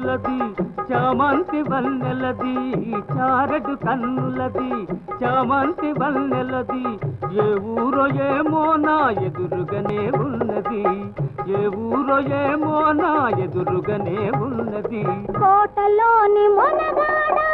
కన్నులది చామంతి వన్నెలది చారడు కన్నులది చామంతి వన్నెలది ఏ ఊరో ఏమో నా ఎదురుగానే ఉన్నది ఏ ఊరో ఏమో నా ఎదురుగానే ఉన్నది కోటలోని మొనగాడా